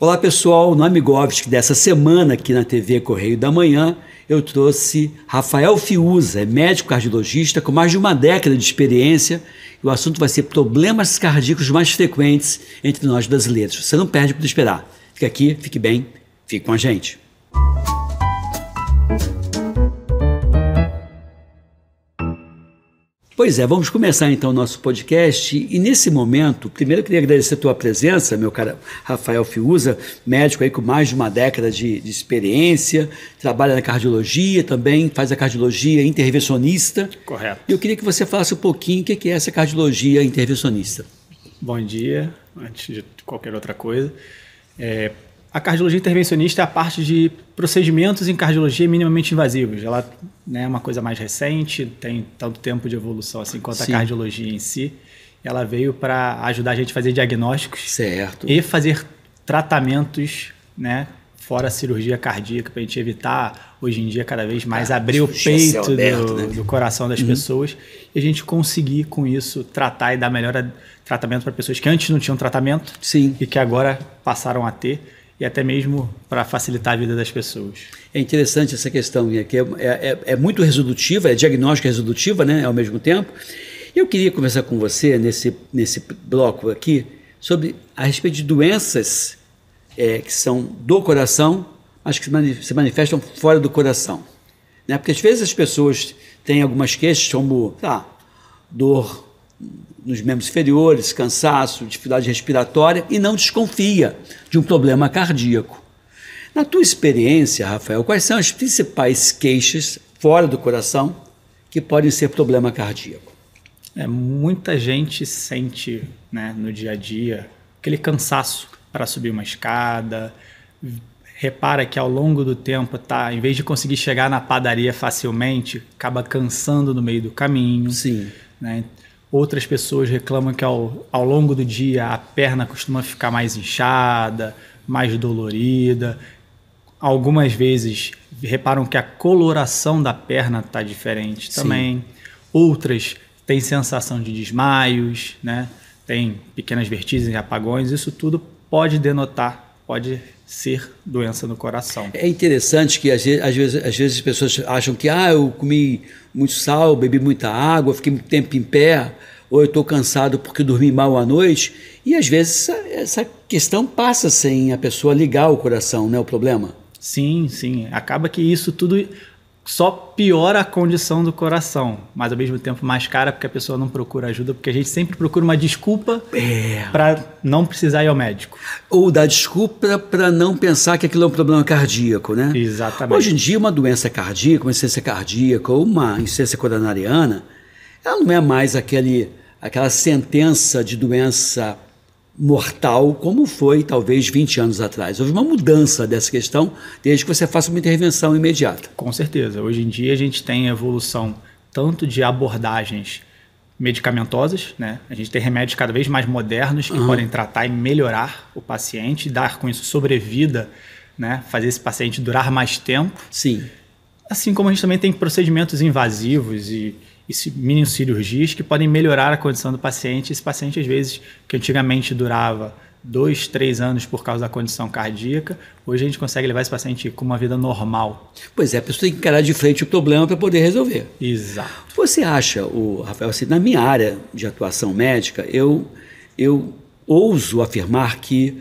Olá pessoal, no Amigovski dessa semana aqui na TV Correio da Manhã, eu trouxe Rafael Fiuza, é médico cardiologista com mais de uma década de experiência e o assunto vai ser problemas cardíacos mais frequentes entre nós brasileiros. Você não perde por esperar. Fique aqui, fique bem, fique com a gente. Pois é, vamos começar então o nosso podcast e nesse momento, primeiro eu queria agradecer a tua presença, meu caro Rafael Fiuza, médico aí com mais de uma década de experiência, trabalha na cardiologia também, faz a cardiologia intervencionista. Correto. E eu queria que você falasse um pouquinho o que é essa cardiologia intervencionista. Bom dia, antes de qualquer outra coisa. A cardiologia intervencionista é a parte de procedimentos em cardiologia minimamente invasivos. Ela é uma coisa mais recente, tem tanto tempo de evolução assim quanto a cardiologia em si. Ela veio para ajudar a gente a fazer diagnósticos e fazer tratamentos, né, fora a cirurgia cardíaca, para a gente evitar, hoje em dia, cada vez mais abrir o peito do coração das pessoas e a gente conseguir, com isso, tratar e dar melhor tratamento para pessoas que antes não tinham tratamento e que agora passaram a ter. E até mesmo para facilitar a vida das pessoas. É interessante essa questão, que é muito resolutiva, é diagnóstica resolutiva, né, ao mesmo tempo. Eu queria conversar com você nesse bloco aqui sobre a respeito de doenças que são do coração, mas que se manifestam fora do coração. Né? Porque às vezes as pessoas têm algumas queixas como dor nos membros inferiores, cansaço, dificuldade respiratória e não desconfia de um problema cardíaco. Na tua experiência, Rafael, quais são as principais queixas fora do coração que podem ser problema cardíaco? Muita gente sente, né, no dia a dia aquele cansaço para subir uma escada, repara que ao longo do tempo, em vez de conseguir chegar na padaria facilmente, acaba cansando no meio do caminho. Né? Outras pessoas reclamam que ao longo do dia a perna costuma ficar mais inchada, mais dolorida. Algumas vezes reparam que a coloração da perna está diferente também. Outras têm sensação de desmaios, né? Tem pequenas vertigens e apagões. Isso tudo pode pode ser doença no coração. É interessante que às vezes as pessoas acham que eu comi muito sal, bebi muita água, fiquei muito tempo em pé, ou eu estou cansado porque dormi mal à noite, e às vezes essa questão passa sem a pessoa ligar o coração, né, o problema? Sim. Acaba que isso tudo só piora a condição do coração, mas ao mesmo tempo mascara porque a pessoa não procura ajuda, porque a gente sempre procura uma desculpa para não precisar ir ao médico. Ou dá desculpa para não pensar que aquilo é um problema cardíaco, né? Exatamente. Hoje em dia, uma doença cardíaca, uma insuficiência cardíaca ou uma insuficiência coronariana, ela não é mais aquela sentença de doença mortal como foi talvez 20 anos atrás. Houve uma mudança dessa questão desde que você faça uma intervenção imediata. Com certeza. Hoje em dia a gente tem evolução tanto de abordagens medicamentosas, né? A gente tem remédios cada vez mais modernos que podem tratar e melhorar o paciente, dar com isso sobrevida, né? Fazer esse paciente durar mais tempo. Assim como a gente também tem procedimentos invasivos e mini cirurgias que podem melhorar a condição do paciente. Esse paciente, às vezes, que antigamente durava 2, 3 anos por causa da condição cardíaca, hoje a gente consegue levar esse paciente com uma vida normal. Pois é, a pessoa tem que encarar de frente o problema para poder resolver. Exato. Você acha, Rafael, assim, na minha área de atuação médica, eu ouso afirmar que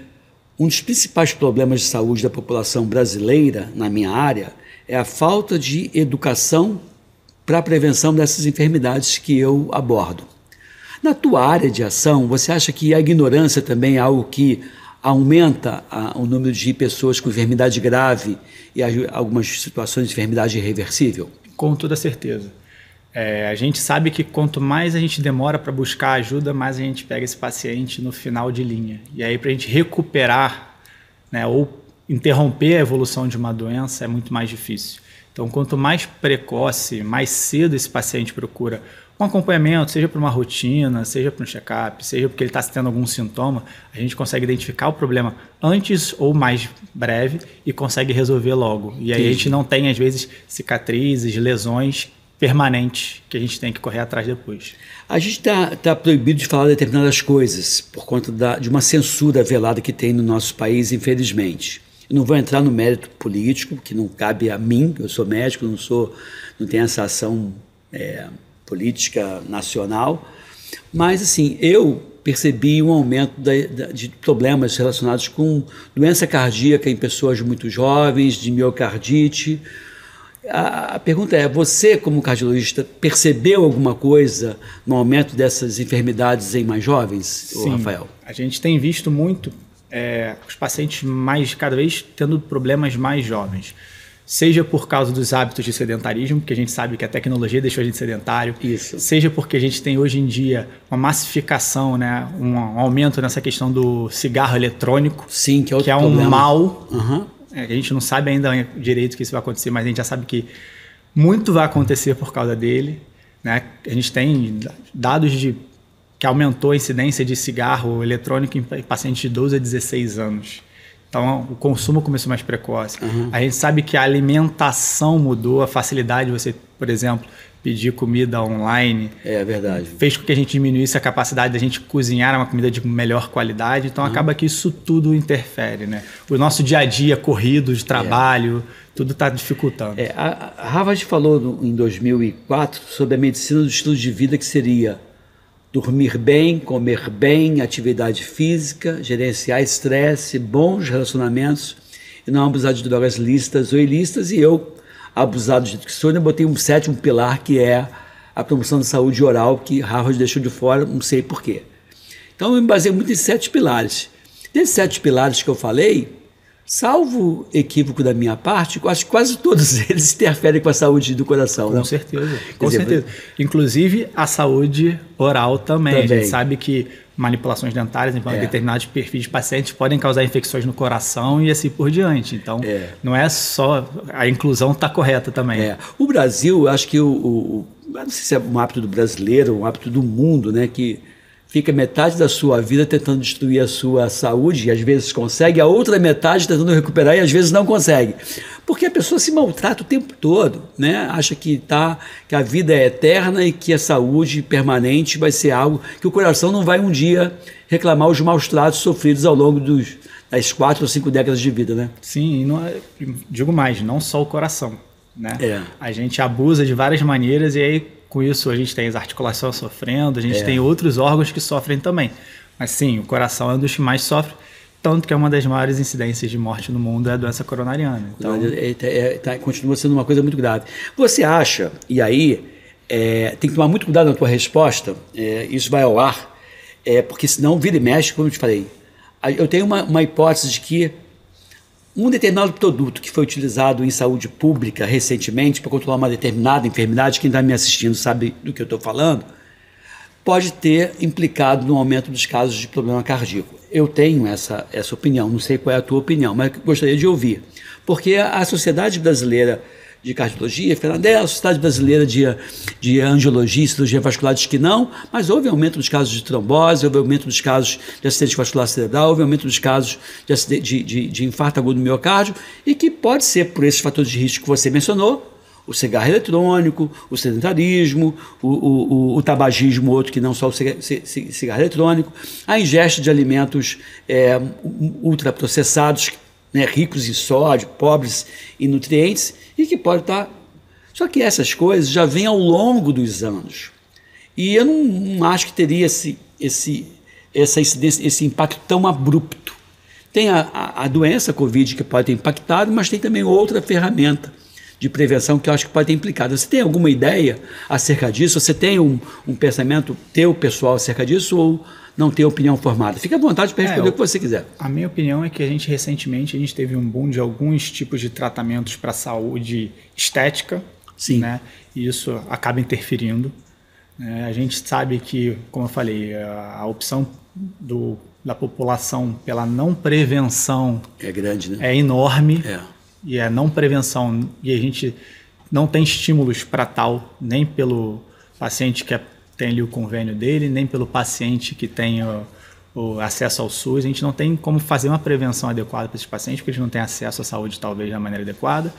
um dos principais problemas de saúde da população brasileira, na minha área, é a falta de educação para a prevenção dessas enfermidades que eu abordo. Na tua área de ação, você acha que a ignorância também é algo que aumenta o número de pessoas com enfermidade grave e algumas situações de enfermidade irreversível? Com toda certeza. A gente sabe que quanto mais a gente demora para buscar ajuda, mais a gente pega esse paciente no final de linha. E aí, para a gente recuperar, né, ou interromper a evolução de uma doença, é muito mais difícil. Então, quanto mais precoce, mais cedo esse paciente procura um acompanhamento, seja para uma rotina, seja para um check-up, seja porque ele está tendo algum sintoma, a gente consegue identificar o problema antes ou mais breve e consegue resolver logo. E aí a gente não tem, às vezes, cicatrizes, lesões permanentes que a gente tem que correr atrás depois. A gente tá proibido de falar determinadas coisas por conta de uma censura velada que tem no nosso país, infelizmente. Eu não vou entrar no mérito político, que não cabe a mim, eu sou médico, não tenho essa ação política nacional, mas assim, eu percebi um aumento de problemas relacionados com doença cardíaca em pessoas muito jovens, de miocardite. A pergunta é, você como cardiologista percebeu alguma coisa no aumento dessas enfermidades em mais jovens, Sim, Rafael? A gente tem visto muito os pacientes cada vez tendo problemas mais jovens. Seja por causa dos hábitos de sedentarismo, porque a gente sabe que a tecnologia deixou a gente sedentário. Isso. Seja porque a gente tem hoje em dia uma massificação, né, um aumento nessa questão do cigarro eletrônico. Sim, que é outro problema. Um mal. Uhum. A gente não sabe ainda direito que isso vai acontecer, mas a gente já sabe que muito vai acontecer por causa dele. Né? A gente tem dados que aumentou a incidência de cigarro eletrônico em pacientes de 12 a 16 anos. Então, o consumo começou mais precoce. Uhum. A gente sabe que a alimentação mudou, a facilidade de você, por exemplo, pedir comida online. É verdade. Fez com que a gente diminuísse a capacidade da gente cozinhar uma comida de melhor qualidade. Então, acaba que isso tudo interfere, né? O nosso dia a dia corrido de trabalho, tudo está dificultando. A Harvard falou em 2004 sobre a medicina do estilo de vida, que seria dormir bem, comer bem, atividade física, gerenciar estresse, bons relacionamentos e não abusar de drogas lícitas ou ilícitas. E eu, abusado de dicção, eu botei um sétimo pilar, que é a promoção da saúde oral, que Harvard deixou de fora, não sei porquê. Então eu me baseei muito em 7 pilares. Desses 7 pilares que eu falei, salvo equívoco da minha parte, eu acho que quase todos eles interferem com a saúde do coração. Com certeza, com certeza. Inclusive a saúde oral também. A gente sabe que manipulações dentárias em determinados perfis de pacientes podem causar infecções no coração e assim por diante. Então, não é só... A inclusão está correta também. O Brasil, acho que eu não sei se é um hábito do brasileiro, um hábito do mundo, né, que fica metade da sua vida tentando destruir a sua saúde e às vezes consegue, a outra metade tentando recuperar e às vezes não consegue. Porque a pessoa se maltrata o tempo todo, né? Acha que a vida é eterna e que a saúde permanente vai ser algo que o coração não vai um dia reclamar os maus tratos sofridos ao longo das 4 ou 5 décadas de vida, né? Sim, digo mais, não só o coração, né? A gente abusa de várias maneiras e aí com isso a gente tem as articulações sofrendo, a gente tem outros órgãos que sofrem também. Mas sim, o coração é um dos que mais sofre, tanto que é uma das maiores incidências de morte no mundo é a doença coronariana. Então, continua sendo uma coisa muito grave. Você acha, e aí tem que tomar muito cuidado na tua resposta, isso vai ao ar, porque senão vira e mexe, como eu te falei. Eu tenho uma hipótese de que um determinado produto que foi utilizado em saúde pública recentemente para controlar uma determinada enfermidade, quem está me assistindo sabe do que eu estou falando, pode ter implicado no aumento dos casos de problema cardíaco. Eu tenho essa opinião, não sei qual é a tua opinião, mas gostaria de ouvir. Porque a Sociedade Brasileira de Cardiologia, a Sociedade Brasileira de Angiologia e Cirurgia Vascular diz que não, mas houve aumento dos casos de trombose, houve aumento dos casos de acidente vascular cerebral, houve aumento dos casos de infarto agudo do miocárdio, e que pode ser por esses fatores de risco que você mencionou, o cigarro eletrônico, o sedentarismo, o tabagismo, outro que não só o cigarro eletrônico, a ingesta de alimentos ultraprocessados, né, ricos em sódio, pobres em nutrientes, e que pode estar... Só que essas coisas já vêm ao longo dos anos. E eu não acho que teria essa incidência, esse impacto tão abrupto. Tem a doença Covid que pode ter impactado, mas tem também outra ferramenta de prevenção que eu acho que pode ter implicado. Você tem alguma ideia acerca disso? Você tem um pensamento teu, pessoal, acerca disso, ou não tem opinião formada? Fique à vontade para responder o que você quiser. A minha opinião é que recentemente a gente teve um boom de alguns tipos de tratamentos para saúde estética. Sim. Né? E isso acaba interferindo. A gente sabe que, como eu falei, a opção da população pela não prevenção é grande, né? É enorme. E a não prevenção, e a gente não tem estímulos para tal, nem pelo paciente que tem ali o convênio dele, nem pelo paciente que tem o acesso ao SUS. A gente não tem como fazer uma prevenção adequada para esses pacientes, porque eles não têm acesso à saúde talvez da maneira adequada.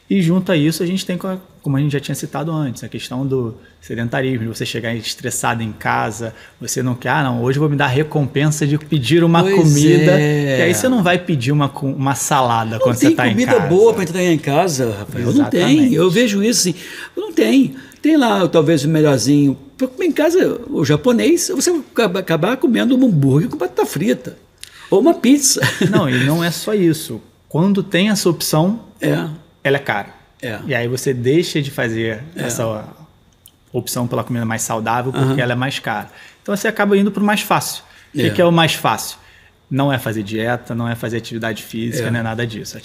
E junto a isso, a gente tem, como a gente já tinha citado antes, a questão do sedentarismo, de você chegar estressado em casa, você não quer, não, hoje eu vou me dar a recompensa de pedir uma comida. E aí você não vai pedir uma salada quando você está em casa. Não tem comida boa para entregar em casa, Rafael. Exatamente. Não tem. Eu vejo isso assim. Não tem. Tem lá talvez o melhorzinho. Para comer em casa, o japonês, você vai acabar comendo um hambúrguer com batata frita. Ou uma pizza. Não, e não é só isso. Quando tem essa opção, ela é cara. E aí você deixa de fazer essa opção pela comida mais saudável porque ela é mais cara. Então você acaba indo para o mais fácil. O que é o mais fácil? Não é fazer dieta, não é fazer atividade física, não é nada disso.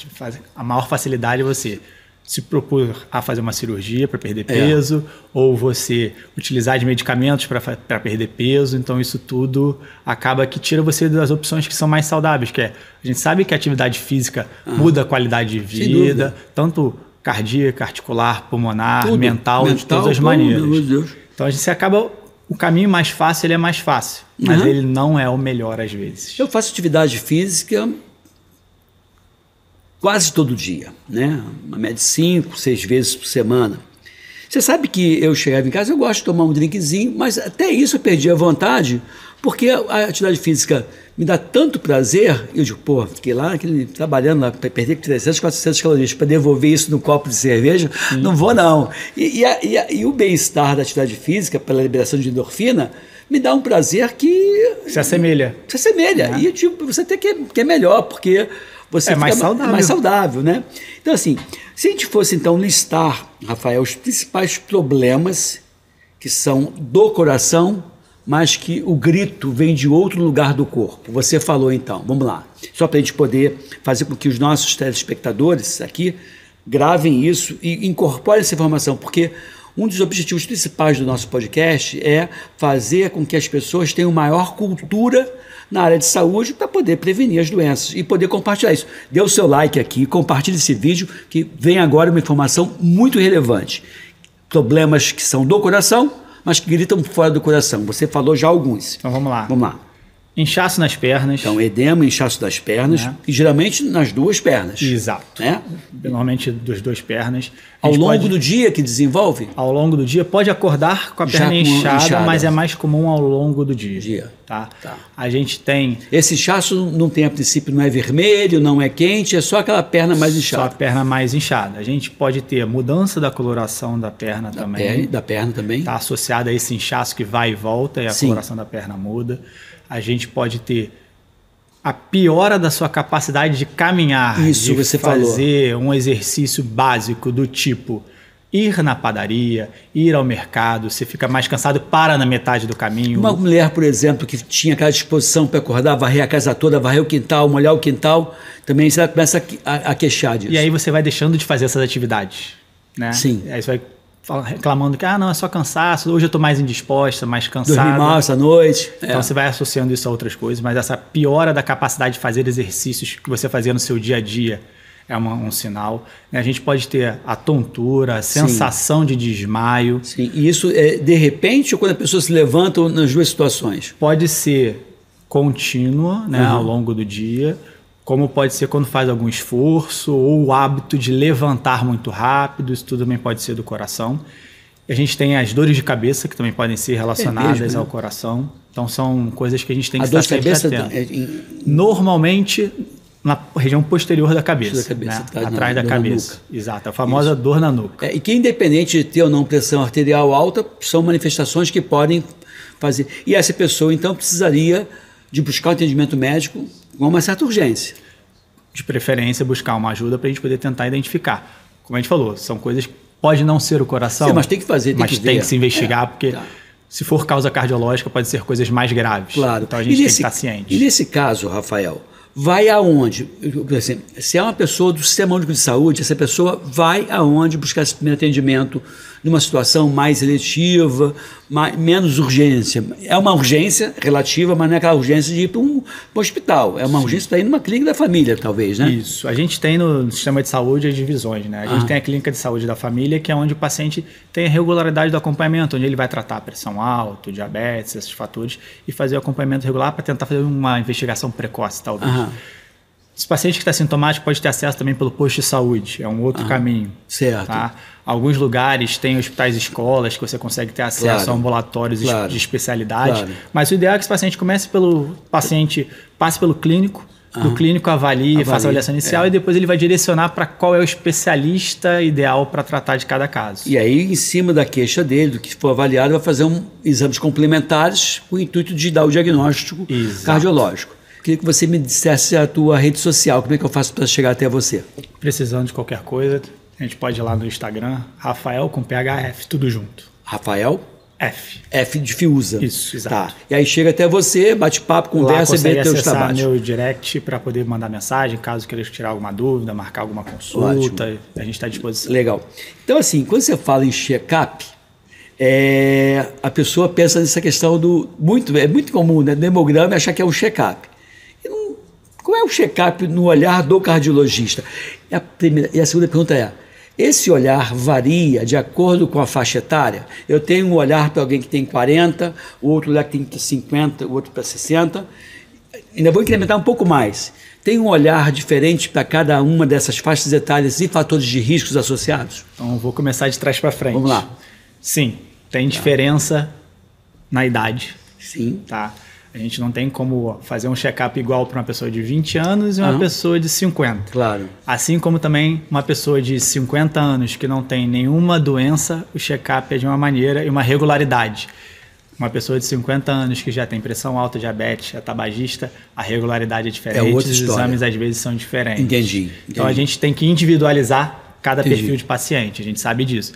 A maior facilidade é você se propor a fazer uma cirurgia para perder peso, ou você utilizar de medicamentos para perder peso. Então isso tudo acaba que tira você das opções que são mais saudáveis, que é, a gente sabe que a atividade física muda a qualidade de vida, tanto cardíaca, articular, pulmonar, mental, de todas as maneiras. Meu Deus. Então a gente acaba, o caminho mais fácil, ele é mais fácil, mas ele não é o melhor às vezes. Eu faço atividade física quase todo dia, né? Uma média de 5, 6 vezes por semana. Você sabe que eu chegava em casa, eu gosto de tomar um drinkzinho, mas até isso eu perdi a vontade, porque a atividade física me dá tanto prazer, eu digo, pô, fiquei lá trabalhando lá, para perder 300, 400 calorias, para devolver isso no copo de cerveja, não vou não. E o bem-estar da atividade física, pela liberação de endorfina, me dá um prazer que... Se assemelha. Se assemelha. E tipo, você até quer melhor, porque... Você mais saudável. Mais saudável, né? Então, assim, se a gente fosse, então, listar, Rafael, os principais problemas que são do coração, mas que o grito vem de outro lugar do corpo. Você falou, então, vamos lá. Só para a gente poder fazer com que os nossos telespectadores aqui gravem isso e incorporem essa informação, porque um dos objetivos principais do nosso podcast é fazer com que as pessoas tenham maior cultura na área de saúde para poder prevenir as doenças e poder compartilhar isso. Dê o seu like aqui, compartilhe esse vídeo, que vem agora uma informação muito relevante. Problemas que são do coração, mas que gritam fora do coração. Você falou já alguns. Então vamos lá. Vamos lá. Inchaço nas pernas. Então, edema, inchaço das pernas, e geralmente nas duas pernas. Exato. Né? Normalmente das duas pernas. Ao longo do dia que desenvolve? Ao longo do dia, pode acordar com a perna inchada, mas é mais comum ao longo do dia. Tá? A gente tem... Esse inchaço não tem, a princípio, não é vermelho, não é quente, é só aquela perna mais inchada. Só a perna mais inchada. A gente pode ter mudança da coloração da perna também. Da perna também. Está associada a esse inchaço que vai e volta e a coloração da perna muda. A gente pode ter a piora da sua capacidade de caminhar, isso de você fazer um exercício básico do tipo ir na padaria, ir ao mercado, você fica mais cansado, para na metade do caminho. Uma mulher, por exemplo, que tinha aquela disposição para acordar, varrer a casa toda, varrer o quintal, molhar o quintal, também você começa a queixar disso. E aí você vai deixando de fazer essas atividades, né? Sim. Aí você vai reclamando que não, é só cansaço, hoje eu estou mais indisposta, mais cansada. Dormi mal essa noite. Então você vai associando isso a outras coisas, mas essa piora da capacidade de fazer exercícios que você fazia no seu dia a dia é um sinal. A gente pode ter a tontura, a sensação de desmaio. Sim, e isso é de repente ou quando a pessoa se levanta nas duas situações? Pode ser contínua, né, ao longo do dia, como pode ser quando faz algum esforço ou o hábito de levantar muito rápido, isso tudo também pode ser do coração. E a gente tem as dores de cabeça, que também podem ser relacionadas ao coração. Então são coisas que a gente tem que estar sempre atento. Normalmente na região posterior da cabeça, né? Atrás da cabeça. Exato, a famosa dor na nuca. E que independente de ter ou não pressão arterial alta, são manifestações que podem fazer. E essa pessoa então precisaria de buscar um atendimento médico com uma certa urgência. De preferência, buscar uma ajuda para a gente poder tentar identificar. Como a gente falou, são coisas que pode não ser o coração. Sim, mas tem que fazer, tem que se investigar, porque se for causa cardiológica, pode ser coisas mais graves. Claro. Então a gente tem que estar ciente. E nesse caso, Rafael, vai aonde? Assim, se é uma pessoa do Sistema Único de Saúde, essa pessoa vai aonde buscar esse primeiro atendimento numa situação mais eletiva, menos urgência. É uma urgência relativa, mas não é aquela urgência de ir para um hospital. É uma urgência para ir numa clínica da família, talvez, né? Isso. A gente tem no sistema de saúde as divisões, né? A gente tem a clínica de saúde da família, que é onde o paciente tem a regularidade do acompanhamento, onde ele vai tratar a pressão alta, diabetes, esses fatores, e fazer o acompanhamento regular para tentar fazer uma investigação precoce, talvez. Esse paciente que está sintomático pode ter acesso também pelo posto de saúde, é um outro caminho. Certo. Tá? Alguns lugares têm hospitais e escolas que você consegue ter acesso a ambulatórios de especialidade, mas o ideal é que esse paciente passe pelo clínico, do clínico avalie, faça a avaliação inicial e depois ele vai direcionar para qual é o especialista ideal para tratar de cada caso. E aí, em cima da queixa dele, do que for avaliado, vai fazer exames complementares com o intuito de dar o diagnóstico cardiológico. Queria que você me dissesse a tua rede social, como é que eu faço para chegar até você? Precisando de qualquer coisa, a gente pode ir lá no Instagram, Rafael com PHF, tudo junto. Rafael? F. F de Fiuza. Isso, exato. Tá. E aí chega até você, bate papo, conversa e vê teus trabalhos. Meu direct para poder mandar mensagem, caso queira tirar alguma dúvida, marcar alguma consulta, a gente está à disposição. Legal. Então, assim, quando você fala em check-up, a pessoa pensa nessa questão é muito comum, né? No hemograma achar que é um check-up. Qual é o check-up no olhar do cardiologista? E a segunda pergunta é: esse olhar varia de acordo com a faixa etária? Eu tenho um olhar para alguém que tem 40, o outro olhar que tem 50, o outro para 60. Ainda vou incrementar um pouco mais. Tem um olhar diferente para cada uma dessas faixas etárias e fatores de riscos associados? Então, vou começar de trás para frente. Vamos lá. Sim, tem diferença na idade. Sim. Tá? A gente não tem como fazer um check-up igual para uma pessoa de 20 anos e uma pessoa de 50. Claro. Assim como também uma pessoa de 50 anos que não tem nenhuma doença, o check-up é de uma maneira e uma regularidade. Uma pessoa de 50 anos que já tem pressão alta, diabetes, é tabagista, a regularidade é diferente, os exames às vezes são diferentes. Entendi. Então a gente tem que individualizar cada perfil de paciente, a gente sabe disso.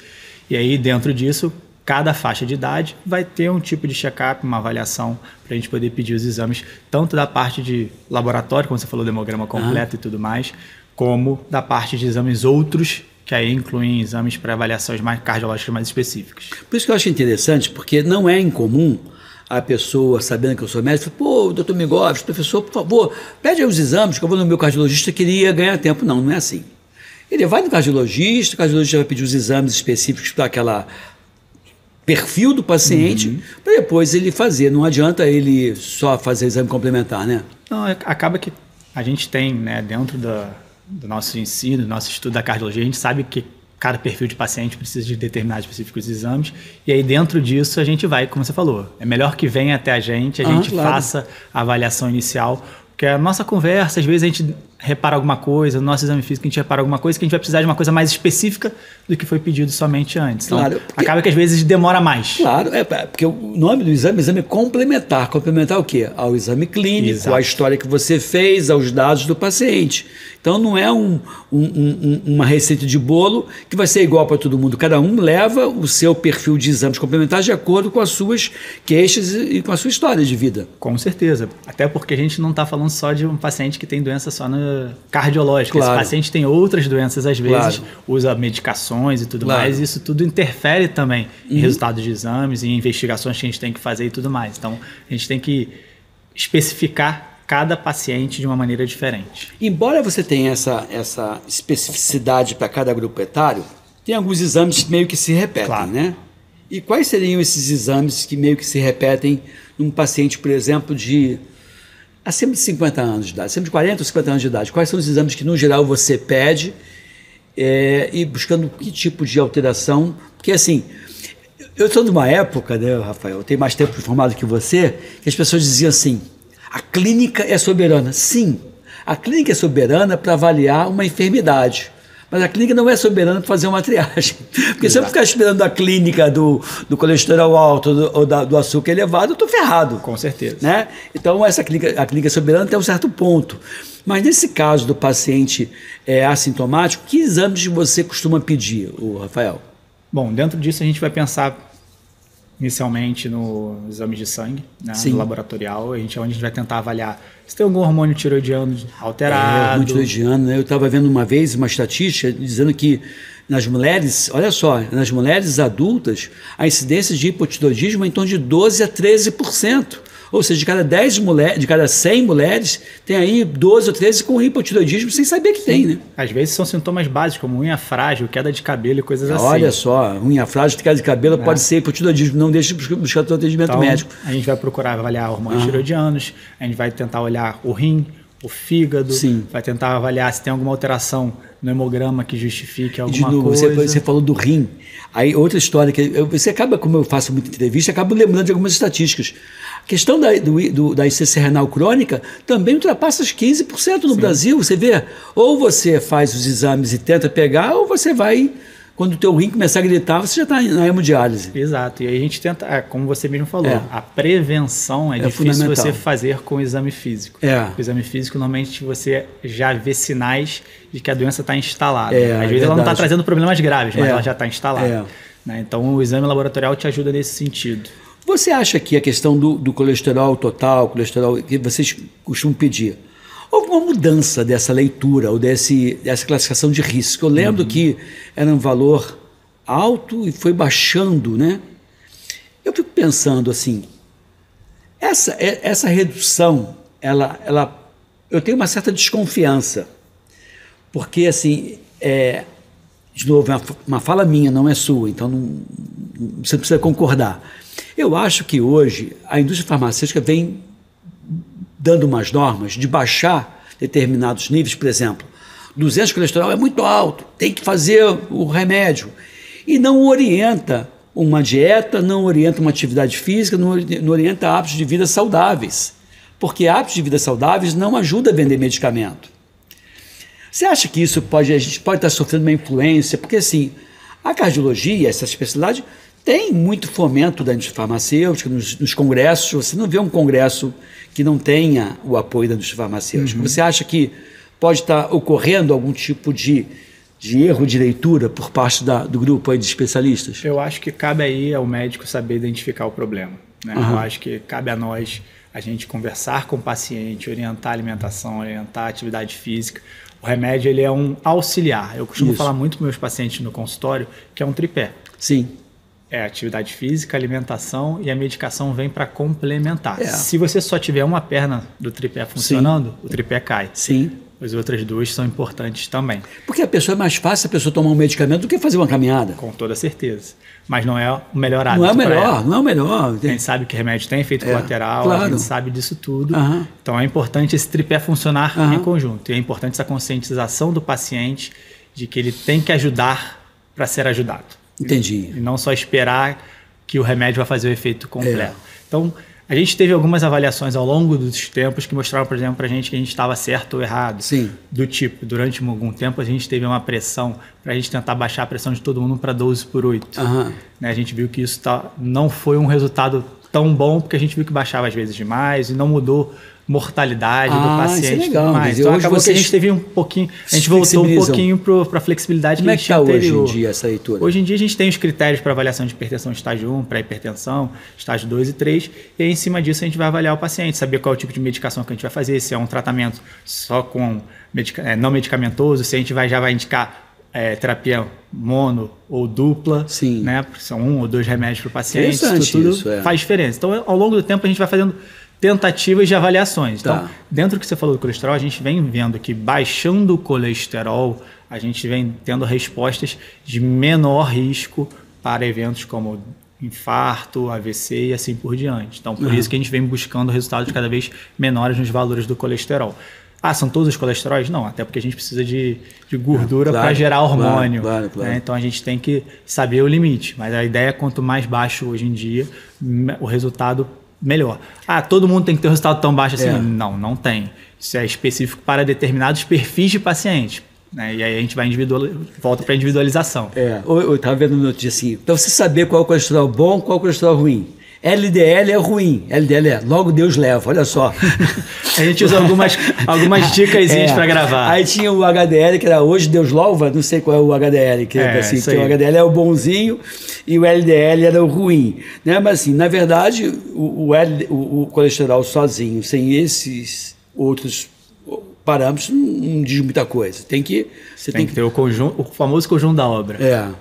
E aí dentro disso, cada faixa de idade vai ter um tipo de check-up, uma avaliação para a gente poder pedir os exames, tanto da parte de laboratório, como você falou, hemograma completo e tudo mais, como da parte de exames outros, que aí incluem exames para avaliações mais cardiológicas mais específicas. Por isso que eu acho interessante, porque não é incomum a pessoa, sabendo que eu sou médico, pô, doutor Migovski, professor, por favor, pede aí os exames, que eu vou no meu cardiologista, queria ganhar tempo. Não, não é assim. Ele vai no cardiologista, o cardiologista vai pedir os exames específicos para aquela perfil do paciente, para depois ele fazer. Não adianta ele só fazer exame complementar, né? Não, acaba que a gente tem, né, dentro do nosso ensino, do nosso estudo da cardiologia, a gente sabe que cada perfil de paciente precisa de determinados específicos exames, e aí dentro disso a gente vai, como você falou, é melhor que venha até a gente faça a avaliação inicial, porque a nossa conversa, às vezes a gente repara alguma coisa, no nosso exame físico a gente repara alguma coisa que a gente vai precisar de uma coisa mais específica do que foi pedido somente antes. Então, acaba que às vezes demora mais. Claro, porque o nome do exame é complementar. Complementar o quê? Ao exame clínico, à história que você fez, aos dados do paciente. Então não é uma receita de bolo que vai ser igual para todo mundo. Cada um leva o seu perfil de exames complementares de acordo com as suas queixas e com a sua história de vida. Com certeza. Até porque a gente não está falando só de um paciente que tem doença só cardiológica. Esse paciente tem outras doenças, às vezes, usa medicações e tudo mais. E isso tudo interfere também em resultados de exames e investigações que a gente tem que fazer e tudo mais. Então, a gente tem que especificar cada paciente de uma maneira diferente. Embora você tenha essa especificidade para cada grupo etário, tem alguns exames que meio que se repetem, né? E quais seriam esses exames que meio que se repetem num paciente, por exemplo, de acima de 50 anos de idade, acima de 40 ou 50 anos de idade? Quais são os exames que, no geral, você pede e buscando que tipo de alteração? Porque, assim, eu sou de uma época, né, Rafael, eu tenho mais tempo formado que você, que as pessoas diziam assim: a clínica é soberana. Sim, a clínica é soberana para avaliar uma enfermidade, mas a clínica não é soberana para fazer uma triagem. Porque se eu ficar esperando a clínica do colesterol alto ou do açúcar elevado, eu estou ferrado. Com certeza. Né? Então, a clínica é soberana até um certo ponto. Mas nesse caso do paciente assintomático, que exames você costuma pedir, Rafael? Bom, dentro disso a gente vai pensar inicialmente no exame de sangue, né, no laboratorial, onde a gente vai tentar avaliar se tem algum hormônio tiroidiano alterado. Hormônio tiroidiano, né? Eu estava vendo uma vez uma estatística dizendo que nas mulheres, olha só, nas mulheres adultas, a incidência de hipotiroidismo é em torno de 12% a 13%. Ou seja, de cada 100 mulheres, tem aí 12 ou 13 com hipotiroidismo sem saber que tem, né? Às vezes são sintomas básicos, como unha frágil, queda de cabelo e coisas assim. Olha só, unha frágil, queda de cabelo pode ser hipotiroidismo, não deixe de buscar o atendimento médico. A gente vai procurar avaliar hormônios tiroidianos, a gente vai tentar olhar o rim, o fígado, Sim. vai tentar avaliar se tem alguma alteração no hemograma que justifique alguma de novo, coisa. você falou do rim. Aí outra história, você acaba, como eu faço muita entrevista, acaba lembrando de algumas estatísticas. A questão da insuficiência renal crônica também ultrapassa os 15% no Brasil. Você vê, ou você faz os exames e tenta pegar, ou você vai... Quando o teu rim começar a gritar, você já está na hemodiálise. Exato. E aí a gente tenta, como você mesmo falou, a prevenção é difícil você fazer com o exame físico. O exame físico, normalmente, você já vê sinais de que a doença está instalada. Às vezes ela não está trazendo problemas graves, mas ela já está instalada. Né? Então, o exame laboratorial te ajuda nesse sentido. Você acha que a questão do colesterol total, colesterol que vocês costumam pedir, houve uma mudança dessa leitura ou dessa classificação de risco? Eu lembro que era um valor alto e foi baixando, né? Eu fico pensando assim, essa redução, eu tenho uma certa desconfiança, porque assim, de novo, uma fala minha, não é sua, então você não precisa concordar. Eu acho que hoje a indústria farmacêutica vem dando umas normas de baixar determinados níveis, por exemplo, 200 de colesterol é muito alto, tem que fazer o remédio, e não orienta uma dieta, não orienta uma atividade física, não orienta hábitos de vida saudáveis, porque hábitos de vida saudáveis não ajudam a vender medicamento. Você acha que isso a gente pode estar sofrendo uma influência? Porque assim, a cardiologia, essa especialidade, tem muito fomento da indústria farmacêutica, nos congressos. Você não vê um congresso que não tenha o apoio da indústria farmacêutica. Você acha que pode estar ocorrendo algum tipo de erro de leitura por parte do grupo aí de especialistas? Eu acho que cabe aí ao médico saber identificar o problema. Né? Eu acho que cabe a nós a gente conversar com o paciente, orientar a alimentação, orientar a atividade física. O remédio ele é um auxiliar. Eu costumo falar muito com meus pacientes no consultório que é um tripé. Sim. Atividade física, alimentação e a medicação vem para complementar. Se você só tiver uma perna do tripé funcionando, o tripé cai. Sim. As outras duas são importantes também. Porque é mais fácil a pessoa tomar um medicamento do que fazer uma caminhada. Com toda certeza. Mas não é o melhor hábito. Não é o melhor. A gente sabe que remédio tem efeito colateral, claro. A gente sabe disso tudo. Então é importante esse tripé funcionar em conjunto. E é importante essa conscientização do paciente de que ele tem que ajudar para ser ajudado. Entendi. E não só esperar que o remédio vai fazer o efeito completo. Então, a gente teve algumas avaliações ao longo dos tempos que mostraram, por exemplo, para a gente que a gente estava certo ou errado. Sim. Do tipo, durante algum tempo a gente teve uma pressão para a gente tentar baixar a pressão de todo mundo para 12/8. Né? A gente viu que isso não foi um resultado tão bom, porque a gente viu que baixava às vezes demais e não mudou mortalidade do paciente. Isso é legal, mas então acabou que a gente teve um pouquinho, a gente voltou um pouquinho para a flexibilidade que a gente tinha anterior. Como é que está hoje em dia essa leitura? Hoje em dia a gente tem os critérios para avaliação de hipertensão estágio 1, para hipertensão, estágio 2 e 3, e aí em cima disso a gente vai avaliar o paciente, saber qual é o tipo de medicação que a gente vai fazer, se é um tratamento só com não medicamentoso, se a gente já vai indicar terapia mono ou dupla, né? São 1 ou 2 remédios para o paciente, isso tudo faz diferença. Então, ao longo do tempo, a gente vai fazendo tentativas de avaliações. Então, dentro do que você falou do colesterol, a gente vem vendo que baixando o colesterol, a gente vem tendo respostas de menor risco para eventos como infarto, AVC e assim por diante. Então, por isso que a gente vem buscando resultados cada vez menores nos valores do colesterol. São todos os colesteróis? Não, até porque a gente precisa de gordura para gerar hormônio. Claro. Né? Então a gente tem que saber o limite. Mas a ideia é quanto mais baixo hoje em dia, o resultado melhor. Todo mundo tem que ter um resultado tão baixo assim? Não tem. Isso é específico para determinados perfis de paciente. Né? E aí a gente vai volta para a individualização. Eu estava vendo notícia assim, para você saber qual é o colesterol bom, qual é o colesterol ruim. LDL é ruim, LDL logo Deus leva, olha só. A gente usa algumas dicas para gravar. Aí tinha o HDL, que era hoje Deus louva, não sei qual é o HDL, que o HDL é o bonzinho e o LDL era o ruim. Né? Mas assim, na verdade, o colesterol sozinho, sem esses outros parâmetros, não diz muita coisa. Você tem que ter o famoso conjunto da obra.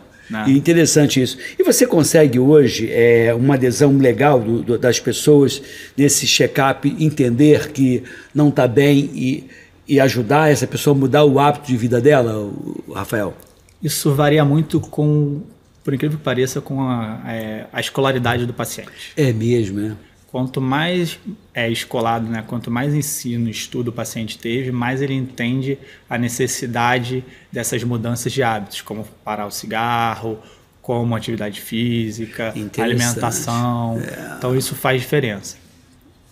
E interessante isso. E você consegue hoje uma adesão legal das pessoas nesse check-up, entender que não está bem e ajudar essa pessoa a mudar o hábito de vida dela, Rafael? Isso varia muito por incrível que pareça, com a escolaridade do paciente. É mesmo, né? quanto mais é escolado, né, quanto mais ensino, estudo o paciente teve, mais ele entende a necessidade dessas mudanças de hábitos, como parar o cigarro, como atividade física, alimentação. Então, isso faz diferença.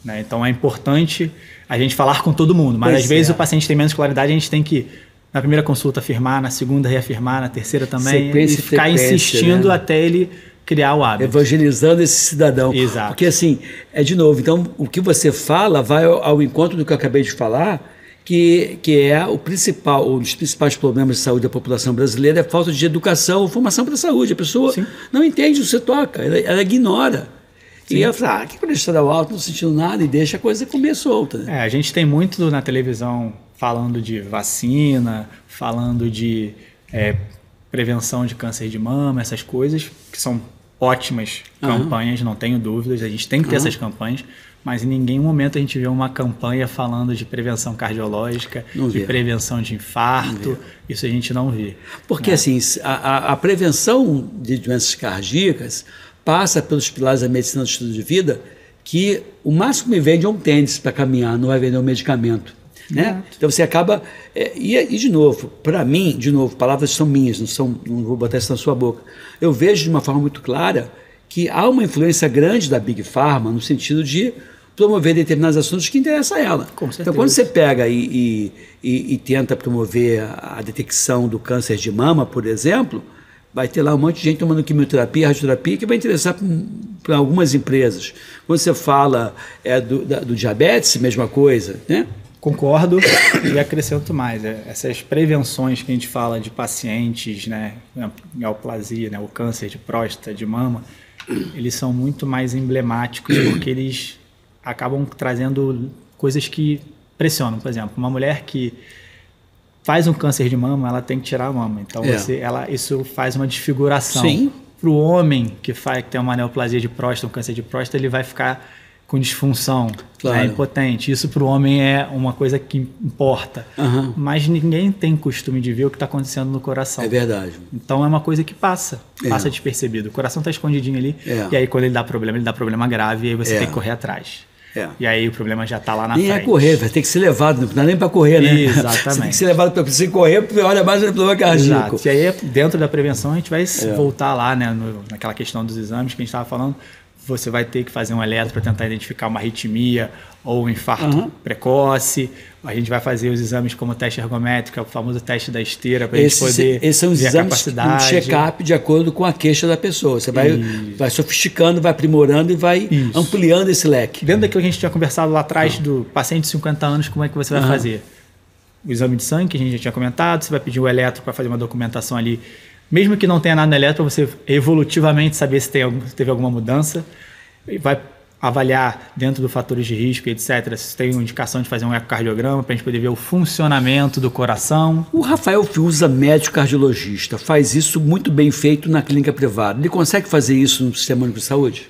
Né? Então, é importante a gente falar com todo mundo, mas às vezes o paciente tem menos claridade, a gente tem que, na primeira consulta, afirmar, na segunda, reafirmar, na terceira também, e ficar insistindo, né, até ele criar o hábito. Evangelizando esse cidadão. Exato. Porque, assim, de novo, então, o que você fala vai ao encontro do que eu acabei de falar, que é um dos principais problemas de saúde da população brasileira, é a falta de educação ou formação para a saúde. A pessoa não entende o que você toca, ela ignora. Sim. E ela fala, que colesterol alto, não sentindo nada, e deixa a coisa comer solta. Né? A gente tem muito na televisão falando de vacina, falando de prevenção de câncer de mama, essas coisas, que são ótimas campanhas, não tenho dúvidas, a gente tem que ter essas campanhas, mas em nenhum momento a gente vê uma campanha falando de prevenção cardiológica, de prevenção de infarto, isso a gente não vê. Porque assim, a prevenção de doenças cardíacas passa pelos pilares da medicina do estilo de vida, que o máximo que me vende é um tênis para caminhar, não vai vender um medicamento. Né? Então você acaba... E de novo, para mim, palavras são minhas, não vou botar isso na sua boca. Eu vejo de uma forma muito clara que há uma influência grande da Big Pharma no sentido de promover determinados assuntos que interessam a ela. Então, quando você pega e tenta promover a detecção do câncer de mama, por exemplo, vai ter lá um monte de gente tomando quimioterapia, radioterapia, que vai interessar para algumas empresas. Quando você fala do diabetes, mesma coisa, né? Concordo e acrescento mais. Essas prevenções que a gente fala de pacientes, né, neoplasia, né, o câncer de próstata, de mama, eles são muito mais emblemáticos porque eles acabam trazendo coisas que pressionam. Por exemplo, uma mulher que faz um câncer de mama, ela tem que tirar a mama. Então, isso faz uma desfiguração. Para o homem que tem uma neoplasia de próstata, um câncer de próstata, ele vai ficar com disfunção, né, impotente. Isso para o homem é uma coisa que importa. Mas ninguém tem costume de ver o que está acontecendo no coração. É verdade. Então é uma coisa que passa despercebido. O coração está escondidinho ali, e aí quando ele dá problema grave, e aí você tem que correr atrás. E aí o problema já está lá na frente. Nem é correr, vai ter que ser levado, não dá nem para correr, né? Exatamente. Você tem que ser levado para você correr, porque olha mais no problema cardíaco. Exato. E aí, dentro da prevenção, a gente vai voltar lá, né, naquela questão dos exames que a gente estava falando. Você vai ter que fazer um eletro para tentar identificar uma arritmia ou um infarto precoce. A gente vai fazer os exames como o teste ergométrico, é o famoso teste da esteira, para a gente poder esses são os ver exames, a capacidade. Um check-up de acordo com a queixa da pessoa. Você vai sofisticando, vai aprimorando e vai ampliando esse leque. Dentro daquilo que a gente tinha conversado lá atrás do paciente de 50 anos, como é que você vai fazer? O exame de sangue, que a gente já tinha comentado, você vai pedir o eletro para fazer uma documentação ali. Mesmo que não tenha nada no eletro, para você evolutivamente saber se teve alguma mudança. Vai avaliar dentro dos fatores de risco, etc., se tem uma indicação de fazer um ecocardiograma para a gente poder ver o funcionamento do coração. O Rafael Fiuza, médico cardiologista, faz isso muito bem feito na clínica privada. Ele consegue fazer isso no Sistema Único de Saúde?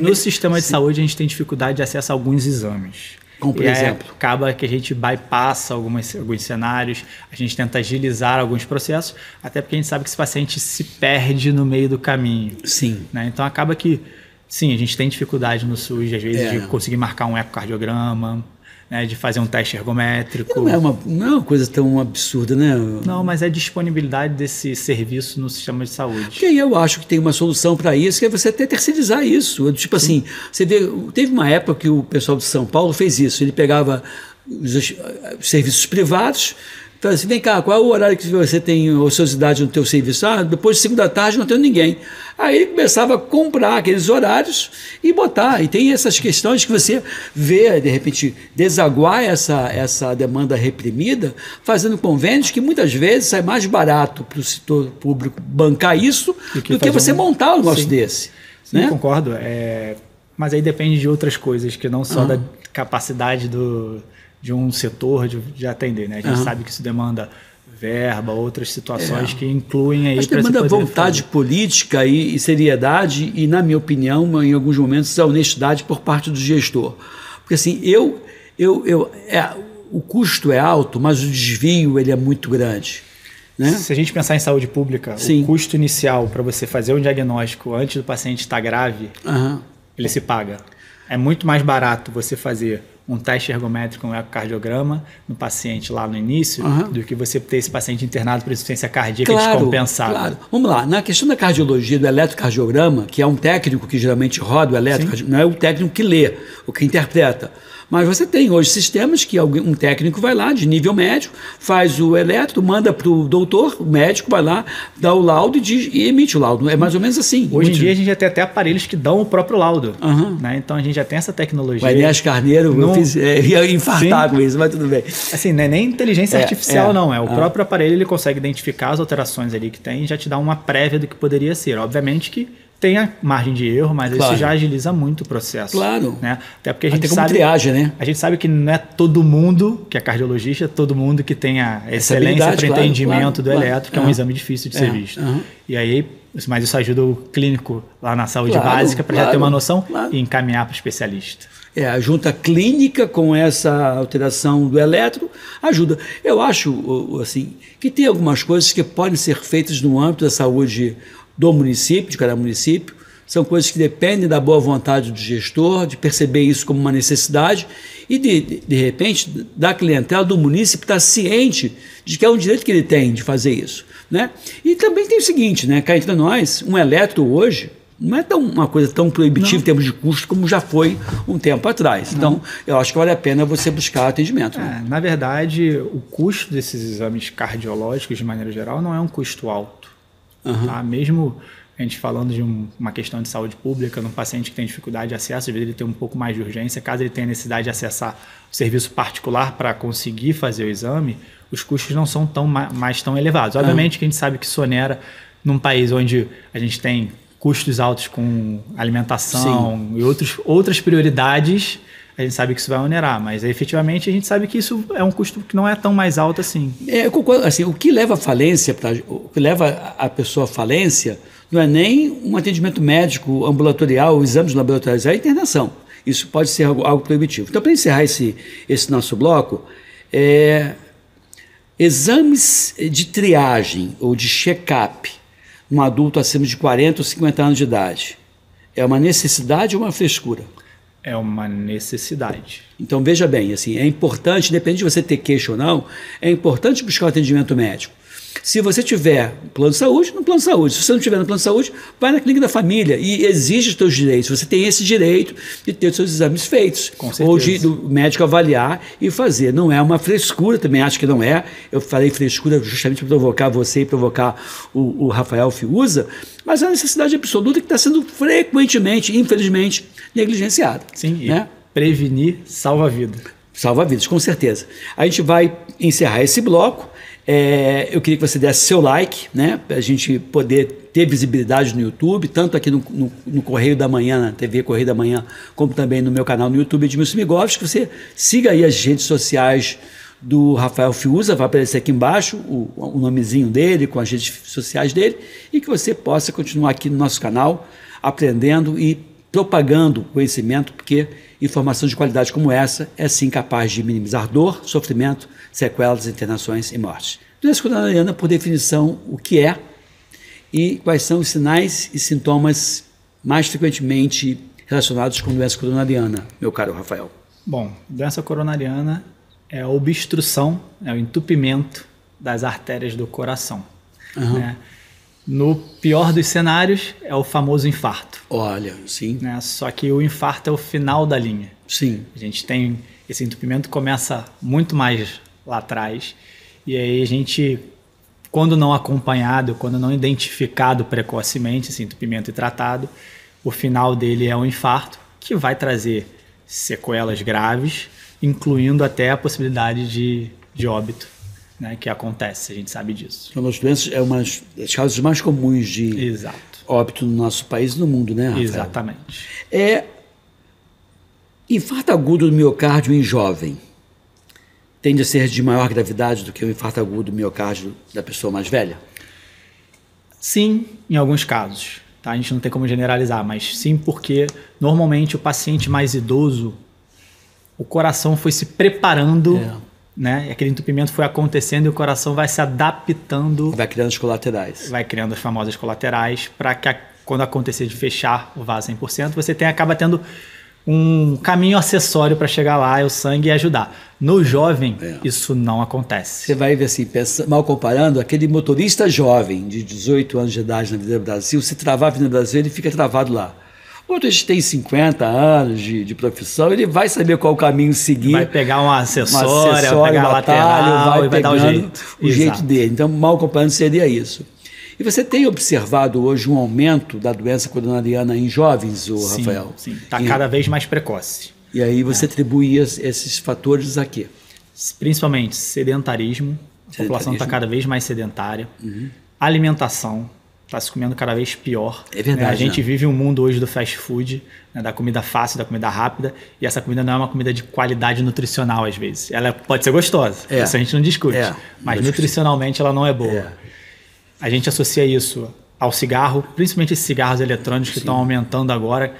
No sistema de saúde, a gente tem dificuldade de acesso a alguns exames. Como por exemplo? Acaba que a gente bypassa alguns cenários, a gente tenta agilizar alguns processos, até porque a gente sabe que esse paciente se perde no meio do caminho. Sim. Né? Então acaba que, sim, a gente tem dificuldade no SUS, às vezes, de conseguir marcar um ecocardiograma, né, de fazer um teste ergométrico. Não é uma coisa tão absurda, né? Não, mas é a disponibilidade desse serviço no sistema de saúde. Porque aí eu acho que tem uma solução para isso, que é você até terceirizar isso. Tipo assim, você vê, teve uma época que o pessoal de São Paulo fez isso, ele pegava os serviços privados, então assim, vem cá, qual é o horário que você tem ociosidade no teu serviço? Depois de 5 da tarde não tem ninguém. Aí ele começava a comprar aqueles horários e botar. E tem essas questões que você vê, de repente, desaguar essa demanda reprimida, fazendo convênios que muitas vezes sai mais barato para o setor público bancar isso do que você montar um negócio desse. Sim, né? Concordo. Mas aí depende de outras coisas, que não só da capacidade de um setor de atender, né? A gente sabe que isso demanda verba, outras situações que incluem aí... Mas demanda vontade política e seriedade e, na minha opinião, em alguns momentos, a honestidade por parte do gestor. Porque assim, o custo é alto, mas o desvio ele é muito grande. né? Se a gente pensar em saúde pública, Sim. o custo inicial para você fazer um diagnóstico antes do paciente estar grave, ele se paga. É muito mais barato você fazer um teste ergométrico, um ecocardiograma no paciente lá no início, do que você ter esse paciente internado por insuficiência cardíaca descompensada. Claro. Vamos lá, na questão da cardiologia, do eletrocardiograma, que é um técnico que geralmente roda o eletrocardiograma, não é o técnico que lê, o que interpreta. Mas você tem hoje sistemas que um técnico vai lá, de nível médio, faz o eletro, manda para o doutor, o médico vai lá, dá o laudo e emite o laudo. É mais ou menos assim. Hoje em dia a gente já tem até aparelhos que dão o próprio laudo. Né? Então a gente já tem essa tecnologia. O Enéas Carneiro, eu ia infartar com isso, mas tudo bem. Assim, não é nem inteligência artificial, não. É o próprio aparelho, ele consegue identificar as alterações ali que tem e já te dá uma prévia do que poderia ser. Obviamente que tem a margem de erro, mas isso já agiliza muito o processo. Claro. Né? Até porque a gente sabe... triagem, né? A gente sabe que não é todo mundo que é cardiologista, todo mundo que tem a excelência para entendimento do eletro, que é um exame difícil de ser visto. E aí, mas isso ajuda o clínico lá na saúde básica para já ter uma noção e encaminhar para o especialista. A junta clínica com essa alteração do eletro ajuda. Eu acho assim, que tem algumas coisas que podem ser feitas no âmbito da saúde do município, de cada município. São coisas que dependem da boa vontade do gestor, de perceber isso como uma necessidade e, de repente, da clientela do município estar ciente de que é um direito que ele tem de fazer isso. Né? E também tem o seguinte, né? Cá entre nós, um eletro hoje não é uma coisa tão proibitiva em termos de custo como já foi um tempo atrás. Então, eu acho que vale a pena você buscar atendimento. Na verdade, o custo desses exames cardiológicos, de maneira geral, não é um custo alto. Tá? Mesmo a gente falando de uma questão de saúde pública, num paciente que tem dificuldade de acesso, às vezes ele tem um pouco mais de urgência, caso ele tenha necessidade de acessar o serviço particular para conseguir fazer o exame, os custos não são mais tão elevados. Obviamente que a gente sabe que isso onera num país onde a gente tem custos altos com alimentação e outras prioridades, a gente sabe que isso vai onerar, mas efetivamente a gente sabe que isso é um custo que não é tão mais alto assim. Eu concordo, assim, o que leva à falência, o que leva a pessoa à falência não é nem um atendimento médico ambulatorial, exames laboratoriais, é a internação. Isso pode ser algo proibitivo. Então, para encerrar esse nosso bloco, exames de triagem ou de check-up num adulto acima de 40 ou 50 anos de idade, é uma necessidade ou uma frescura? É uma necessidade. Então, veja bem, assim, é importante, independente de você ter queixa ou não, é importante buscar o atendimento médico. Se você tiver plano de saúde, no plano de saúde. Se você não tiver no plano de saúde, vai na clínica da família e exige os seus direitos. Você tem esse direito de ter os seus exames feitos. Com certeza. Ou do médico avaliar e fazer. Não é uma frescura, também acho que não é. Eu falei frescura justamente para provocar você e provocar o Rafael Fiuza, mas é uma necessidade absoluta que está sendo frequentemente, infelizmente, negligenciada. Sim, né? Prevenir salva vida. Salva vidas, com certeza. A gente vai encerrar esse bloco. Eu queria que você desse seu like, né, para a gente poder ter visibilidade no YouTube, tanto aqui no Correio da Manhã, na TV Correio da Manhã, como também no meu canal no YouTube, Edmilson Migovski, que você siga aí as redes sociais do Rafael Fiuza, vai aparecer aqui embaixo o nomezinho dele, com as redes sociais dele, e que você possa continuar aqui no nosso canal, aprendendo e propagando conhecimento, porque informação de qualidade como essa é sim capaz de minimizar dor, sofrimento, sequelas, internações e mortes. Doença coronariana, por definição, o que é e quais são os sinais e sintomas mais frequentemente relacionados com doença coronariana, meu caro Rafael? Bom, doença coronariana é a obstrução, é o entupimento das artérias do coração. Né? No pior dos cenários, é o famoso infarto. Olha, sim. Né? Só que o infarto é o final da linha. Sim. A gente tem... Esse entupimento começa muito mais lá atrás. E aí a gente, quando não acompanhado, quando não identificado precocemente esse entupimento e tratado, o final dele é um infarto, que vai trazer sequelas graves, incluindo até a possibilidade de óbito. Né, que acontece, a gente sabe disso. Então, as doenças é uma das causas mais comuns de óbito no nosso país e no mundo, né, Rafael? Exatamente. Infarto agudo do miocárdio em jovem tende a ser de maior gravidade do que o infarto agudo do miocárdio da pessoa mais velha? Sim, em alguns casos. Tá? A gente não tem como generalizar, mas sim porque normalmente o paciente mais idoso, o coração foi se preparando né? E aquele entupimento foi acontecendo e o coração vai se adaptando. Vai criando os colaterais. Vai criando as famosas colaterais para que quando acontecer de fechar o vaso 100%, você acaba tendo um caminho acessório para chegar lá, o sangue e ajudar. No jovem, isso não acontece. Você vai ver assim, mal comparando, aquele motorista jovem de 18 anos de idade na Avenida Brasil, se travar a Avenida Brasil, ele fica travado lá. O motorista tem 50 anos de profissão, ele vai saber qual o caminho seguir. Vai pegar uma acessória, vai pegar a lateral e vai dar o jeito. O jeito dele. Então, mal comparando, seria isso. E você tem observado hoje um aumento da doença coronariana em jovens, Rafael? Sim, está cada vez mais precoce. E aí você atribui esses fatores a quê? Principalmente sedentarismo, a população está cada vez mais sedentária, alimentação, está se comendo cada vez pior. É verdade. Né? A gente vive um mundo hoje do fast food, né? Da comida fácil, da comida rápida, e essa comida não é uma comida de qualidade nutricional às vezes. Ela pode ser gostosa, isso a gente não discute, mas nutricionalmente ela não é boa. A gente associa isso ao cigarro, principalmente esses cigarros eletrônicos que estão aumentando agora.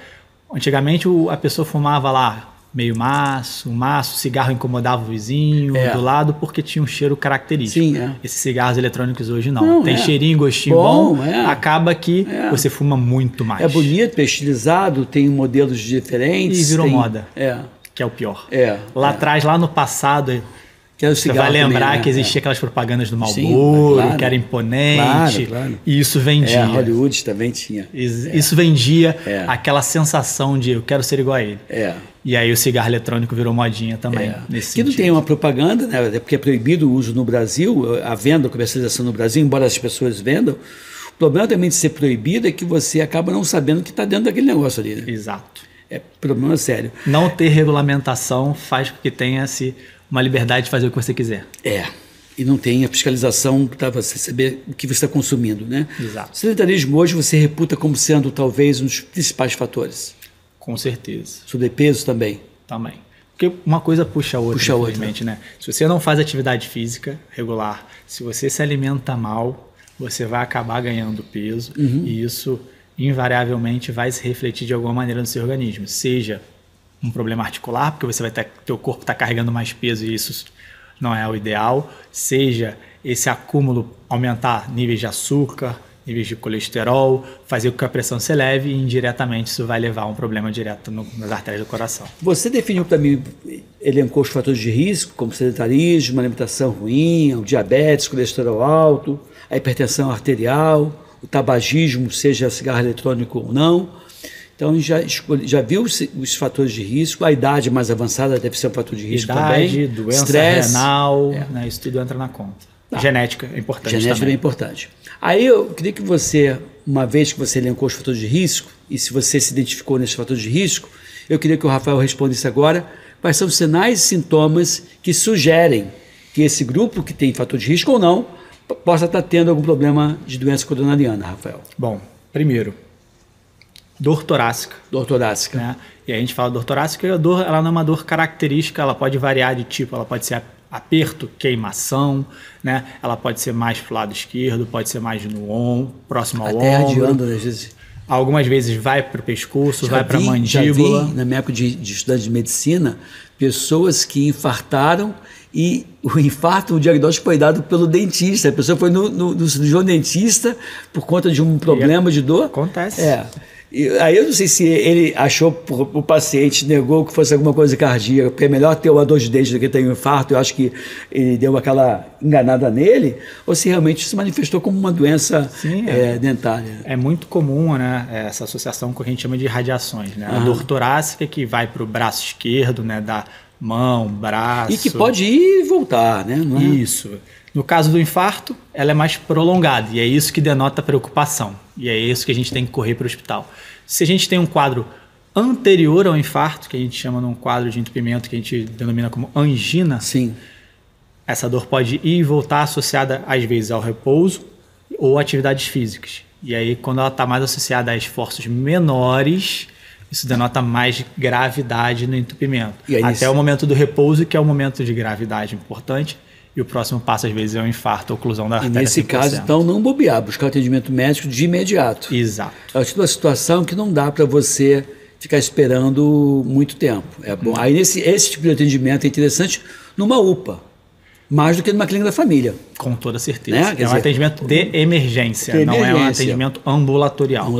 Antigamente a pessoa fumava lá meio maço, o cigarro incomodava o vizinho do lado porque tinha um cheiro característico. Sim, Esses cigarros eletrônicos hoje não. Tem cheirinho, gostinho bom, acaba que você fuma muito mais. É bonito, é estilizado, tem modelos diferentes. E virou moda, que é o pior. Lá atrás, lá no passado... Você vai lembrar também, que existia aquelas propagandas do Marlboro, que era imponente, claro. E isso vendia. Hollywood também tinha. Isso vendia aquela sensação de eu quero ser igual a ele. E aí o cigarro eletrônico virou modinha também. Nesse que não tem uma propaganda, né? Porque é proibido o uso no Brasil, a venda, a comercialização no Brasil, embora as pessoas vendam. O problema também de ser proibido é que você acaba não sabendo o que está dentro daquele negócio ali. Né? Exato. É problema sério. Não ter regulamentação faz com que tenha-se uma liberdade de fazer o que você quiser. E não tem a fiscalização para você saber o que você está consumindo, né? Exato. O sedentarismo hoje você reputa como sendo talvez um dos principais fatores. Com certeza. Sobrepeso também. Também. Porque uma coisa puxa a outra, infelizmente, né? Se você não faz atividade física regular, se você se alimenta mal, você vai acabar ganhando peso e isso invariavelmente vai se refletir de alguma maneira no seu organismo, seja um problema articular, porque você vai teu corpo está carregando mais peso e isso não é o ideal, seja esse acúmulo aumentar níveis de açúcar, níveis de colesterol, fazer com que a pressão se eleve e indiretamente isso vai levar a um problema direto nas artérias do coração. Você definiu para mim, elencou os fatores de risco, como sedentarismo, uma alimentação ruim, o diabetes, colesterol alto, a hipertensão arterial, o tabagismo, seja cigarro eletrônico ou não. Então, já viu os fatores de risco, a idade mais avançada deve ser um fator de risco também. Idade, doença stress, renal, né, isso tudo entra na conta. Genética é importante Genética também. é importante. Aí eu queria que você, uma vez que você elencou os fatores de risco, e se você se identificou nesses fatores de risco, eu queria que o Rafael respondesse agora quais são os sinais e sintomas que sugerem que esse grupo que tem fator de risco ou não possa estar tendo algum problema de doença coronariana, Rafael. Bom, primeiro, dor torácica. Dor torácica. Né? E a gente fala dor torácica, a dor ela não é uma dor característica, ela pode variar de tipo, ela pode ser aperto, queimação, né? Ela pode ser mais para o lado esquerdo, pode ser mais no ombro, próximo ao até ombro. radiando, às vezes. Algumas vezes vai para o pescoço, vai para a mandíbula. Já vi, na minha época de estudante de medicina, pessoas que infartaram e o infarto, o diagnóstico foi dado pelo dentista. A pessoa foi no cirurgião dentista por conta de um problema de dor. Acontece. Aí eu não sei se ele achou, o paciente negou que fosse alguma coisa cardíaca, porque é melhor ter uma dor de dente do que ter um infarto. Eu acho que ele deu aquela enganada nele, ou se realmente se manifestou como uma doença dentária. É muito comum, né, essa associação que a gente chama de radiações. Né? A dor torácica que vai para o braço esquerdo, né, da mão, braço. E que pode ir e voltar, né? Não é? Isso. No caso do infarto, ela é mais prolongada e é isso que denota preocupação. E é isso que a gente tem que correr para o hospital. Se a gente tem um quadro anterior ao infarto, que a gente chama de um quadro de entupimento que a gente denomina como angina, sim, essa dor pode ir e voltar associada às vezes ao repouso ou atividades físicas. E aí, quando ela está mais associada a esforços menores, isso denota mais gravidade no entupimento. E aí, até o momento do repouso, que é o momento de gravidade importante. E o próximo passo, às vezes, é o infarto ou oclusão da artéria. E nesse 100%. caso, então, não bobear, buscar atendimento médico de imediato. Exato. É uma situação que não dá para você ficar esperando muito tempo. É bom. Aí esse tipo de atendimento é interessante numa UPA. mais do que numa clínica da família. Com toda certeza. Né? É um atendimento de emergência, não é um atendimento ambulatorial.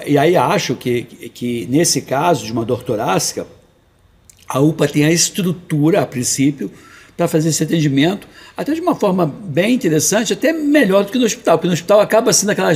E aí acho que nesse caso de uma dor torácica, a UPA tem a estrutura, a princípio, para fazer esse atendimento, até de uma forma bem interessante, até melhor do que no hospital, porque no hospital acaba sendo aquela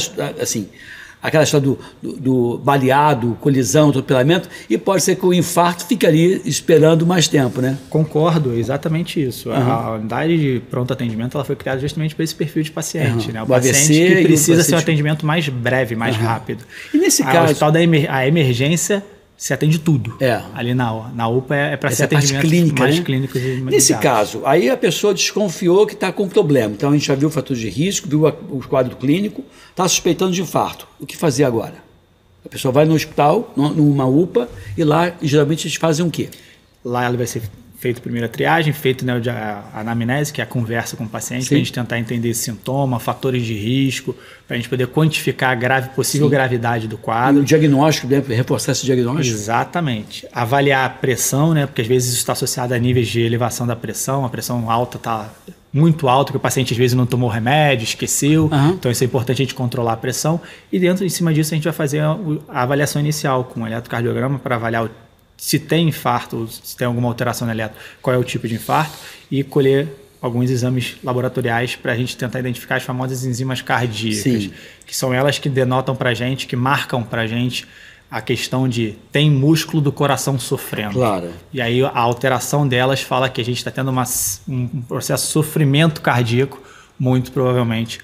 história do baleado, colisão, atropelamento, e pode ser que o infarto fique ali esperando mais tempo, né? Concordo, exatamente isso. A unidade de pronto atendimento ela foi criada justamente para esse perfil de paciente, né? O paciente que precisa ser um atendimento mais breve, mais rápido. E nesse caso... O hospital a emergência se atende tudo. Ali na UPA é para ser atendimento mais clínico. Nesse caso, aí a pessoa desconfiou que está com problema. Então a gente já viu o fator de risco, viu o quadro clínico, está suspeitando de infarto. O que fazer agora? A pessoa vai no hospital, numa UPA, e lá geralmente eles fazem o quê? Lá ela vai ser feito a primeira triagem, feito a anamnese, que é a conversa com o paciente, para a gente tentar entender esse sintoma, fatores de risco, para a gente poder quantificar a possível gravidade do quadro. E o diagnóstico, reforçar esse diagnóstico? Exatamente. Avaliar a pressão, né, porque às vezes isso está associado a níveis de elevação da pressão, a pressão alta está muito alta, que o paciente às vezes não tomou remédio, esqueceu, então isso é importante a gente controlar a pressão, e em cima disso a gente vai fazer a avaliação inicial com o eletrocardiograma para avaliar se tem infarto, se tem alguma alteração no eletro, qual é o tipo de infarto, e colher alguns exames laboratoriais para a gente tentar identificar as famosas enzimas cardíacas, que são elas que denotam para a gente, que marcam para a gente a questão de tem músculo do coração sofrendo. Claro. E aí a alteração delas fala que a gente está tendo um processo de sofrimento cardíaco, muito provavelmente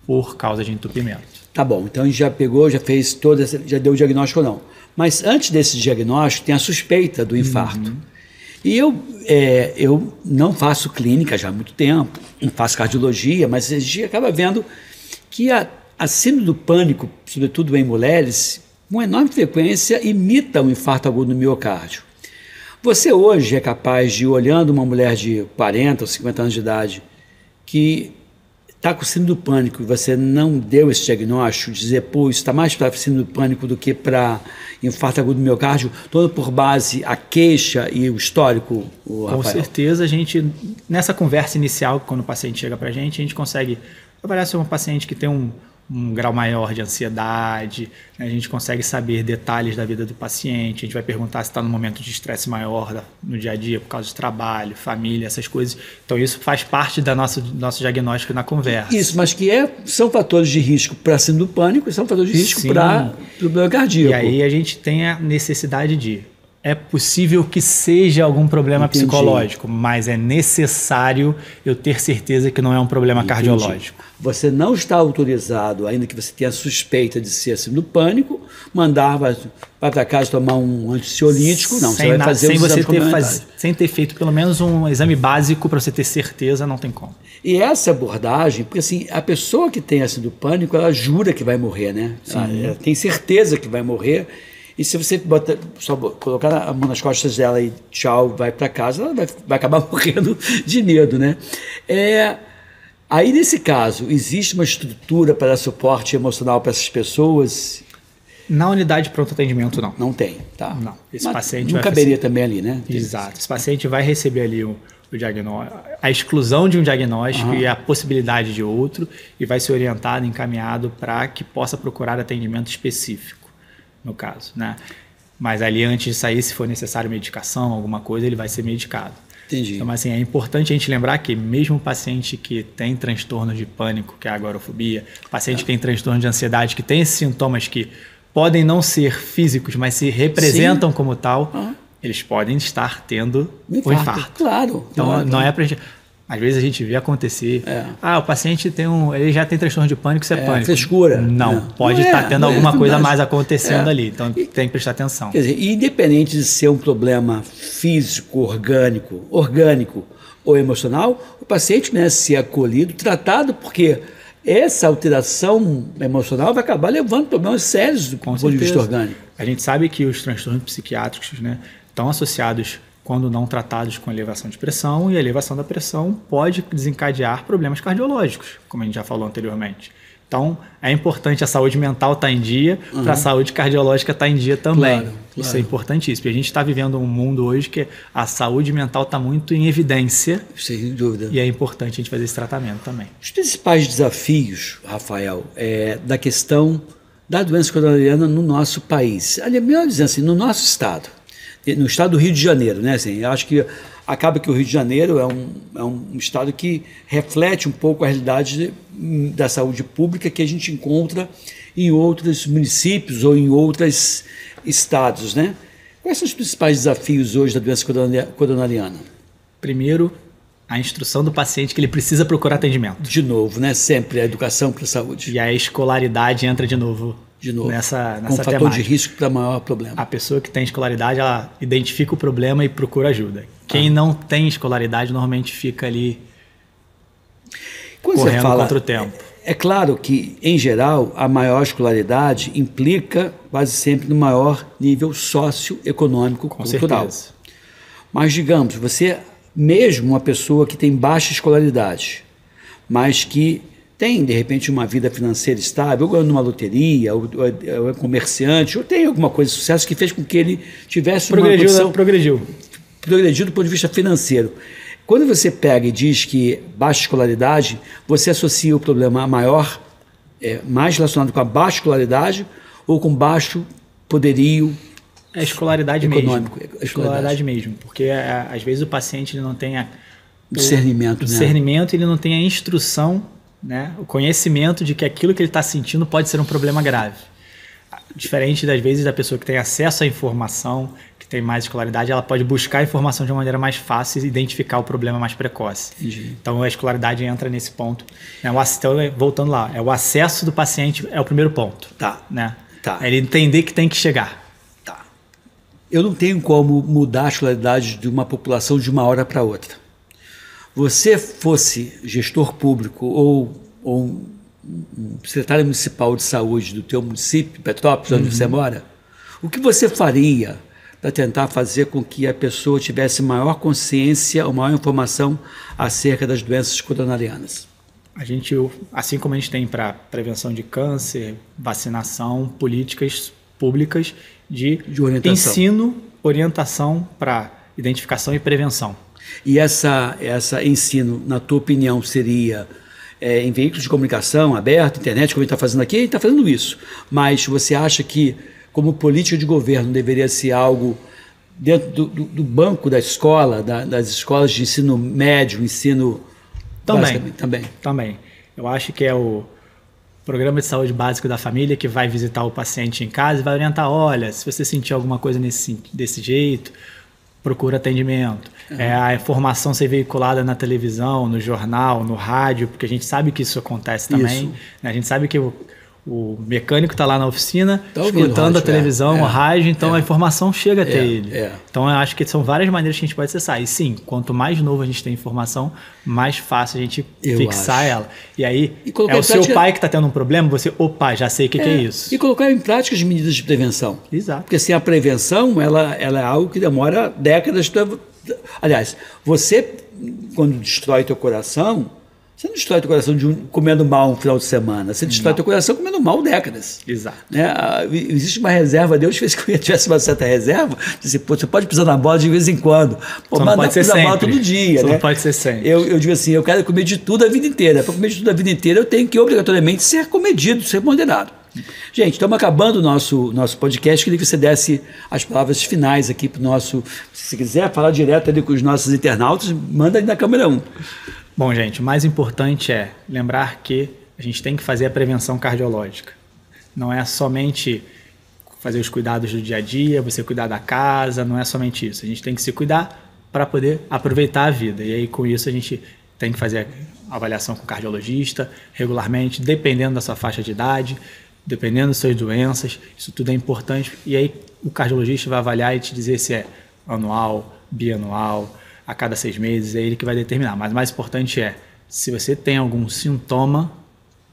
por causa de entupimento. Tá bom, então a gente já pegou, já fez já deu o diagnóstico ou não. Mas antes desse diagnóstico tem a suspeita do infarto. E eu não faço clínica já há muito tempo, não faço cardiologia, mas a gente acaba vendo que a síndrome do pânico, sobretudo em mulheres, com enorme frequência imita um infarto agudo no miocárdio. Você hoje é capaz de, olhando uma mulher de 40 ou 50 anos de idade, que está com síndrome do pânico e você não deu esse diagnóstico, dizer, pô, isso está mais para síndrome do pânico do que para infarto agudo do miocárdio, todo por base a queixa e o histórico, Rafael? Com certeza, a gente, nessa conversa inicial, quando o paciente chega para a gente consegue avaliar se é um paciente que tem um grau maior de ansiedade, né? A gente consegue saber detalhes da vida do paciente, a gente vai perguntar se está num momento de estresse maior no dia a dia, por causa de trabalho, família, essas coisas. Então isso faz parte do nosso diagnóstico na conversa. Isso, mas são fatores de risco para síndrome do pânico e são fatores de risco para o problema cardíaco. E aí a gente tem a necessidade de... É possível que seja algum problema psicológico, mas é necessário eu ter certeza que não é um problema cardiológico. Você não está autorizado, ainda que você tenha suspeita de ser síndrome do pânico, vai para casa tomar um ansiolítico, não, você vai fazer os exames complementares. Sem ter feito pelo menos um exame básico para você ter certeza, não tem como. E essa abordagem, porque assim, a pessoa que tem a síndrome do pânico, ela jura que vai morrer, né? Ela tem certeza que vai morrer. E se você só colocar a mão nas costas dela e tchau, vai para casa, ela vai acabar morrendo de medo, né? Aí, nesse caso, existe uma estrutura para dar suporte emocional para essas pessoas? Na unidade de pronto atendimento, não. Não tem, tá? Não. Esse Mas paciente não caberia também ali, né? Exato. Esse paciente vai receber ali o diagnóstico, a exclusão de um diagnóstico e a possibilidade de outro, e vai ser orientado, encaminhado para que possa procurar atendimento específico, no caso, né? Mas ali, antes de sair, se for necessário medicação, alguma coisa, ele vai ser medicado. Entendi. Então, assim, é importante a gente lembrar que mesmo o paciente que tem transtorno de pânico, que é a agorafobia, paciente que tem transtorno de ansiedade, que tem esses sintomas que podem não ser físicos, mas se representam como tal, eles podem estar tendo o infarto. Claro. Então, claro. não é pra gente... Às vezes a gente vê acontecer, o paciente ele já tem transtorno de pânico, isso é pânico. Frescura. Não, pode estar tendo alguma coisa mais acontecendo ali, então tem que prestar atenção. Quer dizer, independente de ser um problema físico, orgânico ou emocional, o paciente merece ser acolhido, tratado, porque essa alteração emocional vai acabar levando problemas sérios do ponto de vista orgânico. A gente sabe que os transtornos psiquiátricos, né, estão associados, quando não tratados, com elevação de pressão, e a elevação da pressão pode desencadear problemas cardiológicos, como a gente já falou anteriormente. Então, é importante a saúde mental estar em dia, para a saúde cardiológica estar em dia também. Claro. Isso é importantíssimo. Porque a gente está vivendo um mundo hoje que a saúde mental está muito em evidência. Sem dúvida. E é importante a gente fazer esse tratamento também. Os principais desafios, Rafael, da questão da doença coronariana no nosso país. Aliás, melhor dizendo assim, no nosso estado. No estado do Rio de Janeiro, né? Assim, eu acho que acaba que o Rio de Janeiro é um estado que reflete um pouco a realidade da saúde pública que a gente encontra em outros municípios ou em outros estados, né? Quais são os principais desafios hoje da doença coronariana? Primeiro, a instrução do paciente que ele precisa procurar atendimento. De novo, né? Sempre a educação para a saúde. E a escolaridade entra de novo nessa com fator temática. de risco para maior problema. A pessoa que tem escolaridade, ela identifica o problema e procura ajuda. Quem não tem escolaridade normalmente fica ali correndo contra o tempo. É claro que, em geral, a maior escolaridade implica quase sempre no maior nível socioeconômico cultural. Certeza. Mas, digamos, você, mesmo uma pessoa que tem baixa escolaridade, mas que tem, de repente, uma vida financeira estável, ou ganhou numa loteria, ou é comerciante, ou tem alguma coisa de sucesso que fez com que ele tivesse uma condição... Progrediu do ponto de vista financeiro. Quando você pega e diz que baixa escolaridade, você associa o problema a maior, mais relacionado com a baixa escolaridade ou com baixo poderio a escolaridade econômico? Mesmo. Escolaridade mesmo, porque às vezes o paciente ele não tem o discernimento, ele não tem a instrução, né, o conhecimento de que aquilo que ele está sentindo pode ser um problema grave. Diferente das vezes da pessoa que tem acesso à informação, que tem mais escolaridade, ela pode buscar a informação de uma maneira mais fácil e identificar o problema mais precoce. Entendi. Então a escolaridade entra nesse ponto. Então, voltando lá, o acesso do paciente é o primeiro ponto. Tá. Né? Tá. É ele entender que tem que chegar. Tá. Eu não tenho como mudar a escolaridade de uma população de uma hora para outra. Você fosse gestor público ou um secretário municipal de saúde do teu município, Petrópolis, onde você mora, o que você faria para tentar fazer com que a pessoa tivesse maior consciência ou maior informação acerca das doenças coronarianas? A gente, assim como a gente tem para prevenção de câncer, vacinação, políticas públicas de orientação. Ensino, orientação para identificação e prevenção. E essa ensino, na tua opinião, seria em veículos de comunicação aberto, internet, como a gente está fazendo aqui, a gente está fazendo isso. Mas você acha que, como política de governo, deveria ser algo dentro do banco da escola, das escolas de ensino médio, ensino... Também. Eu acho que é o programa de saúde básico da família que vai visitar o paciente em casa e vai orientar, olha, se você sentir alguma coisa desse jeito, procura atendimento. A informação ser veiculada na televisão, no jornal, no rádio, porque a gente sabe que isso acontece também. Isso. A gente sabe que o mecânico está lá na oficina, escutando a televisão, o rádio, então a informação chega até ele. Então eu acho que são várias maneiras que a gente pode acessar. E sim, quanto mais novo a gente tem informação, mais fácil a gente fixar ela. E aí, é o seu pai que está tendo um problema, você, opa, já sei o que é isso. E colocar em prática as medidas de prevenção. Exato. Porque assim, a prevenção, ela é algo que demora décadas. Aliás, você, quando destrói teu coração, você não destrói teu coração comendo mal um final de semana. Você destrói teu coração comendo mal décadas. Exato. Né? Existe uma reserva. Deus fez que eu tivesse uma certa reserva. Disse, pô, você pode pisar na bola de vez em quando. Pô, mas não pisar na bola todo dia. Né? Não pode ser sempre. Eu digo assim, eu quero comer de tudo a vida inteira. Para comer de tudo a vida inteira, eu tenho que obrigatoriamente ser comedido, ser moderado. Gente, estamos acabando o nosso podcast. Queria que você desse as palavras finais aqui para o nosso... Se quiser falar direto ali com os nossos internautas, manda ali na câmera 1. Bom, gente, o mais importante é lembrar que a gente tem que fazer a prevenção cardiológica. Não é somente fazer os cuidados do dia a dia, você cuidar da casa, não é somente isso. A gente tem que se cuidar para poder aproveitar a vida. E aí, com isso, a gente tem que fazer a avaliação com o cardiologista regularmente, dependendo da sua faixa de idade, dependendo das suas doenças. Isso tudo é importante. E aí, o cardiologista vai avaliar e te dizer se é anual, bianual, a cada 6 meses, é ele que vai determinar. Mas o mais importante é, se você tem algum sintoma,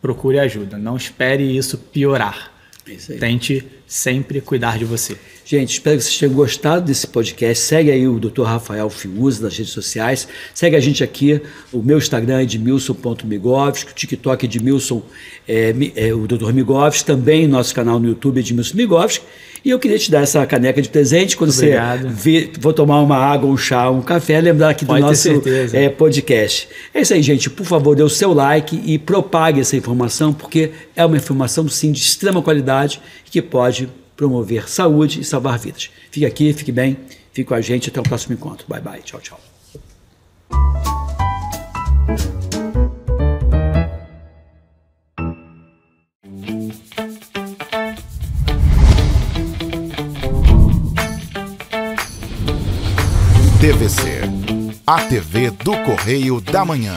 procure ajuda. Não espere isso piorar. Isso aí. Tente sempre cuidar de você. Gente, espero que vocês tenham gostado desse podcast. Segue aí o Dr. Rafael Fiuza nas redes sociais. Segue a gente aqui. O meu Instagram é edmilson.migovski, o TikTok é Edmilson, o Dr. Migovski. Também nosso canal no YouTube é Edmilson Migovski. E eu queria te dar essa caneca de presente quando Obrigado. você vou tomar uma água, um chá, um café, lembrar aqui do nosso podcast. É isso aí, gente. Por favor, dê o seu like e propague essa informação, porque é uma informação, sim, de extrema qualidade que pode promover saúde e salvar vidas. Fique aqui, fique bem, fique com a gente. Até o próximo encontro. Bye, bye. Tchau, tchau. TVC, a TV do Correio da Manhã.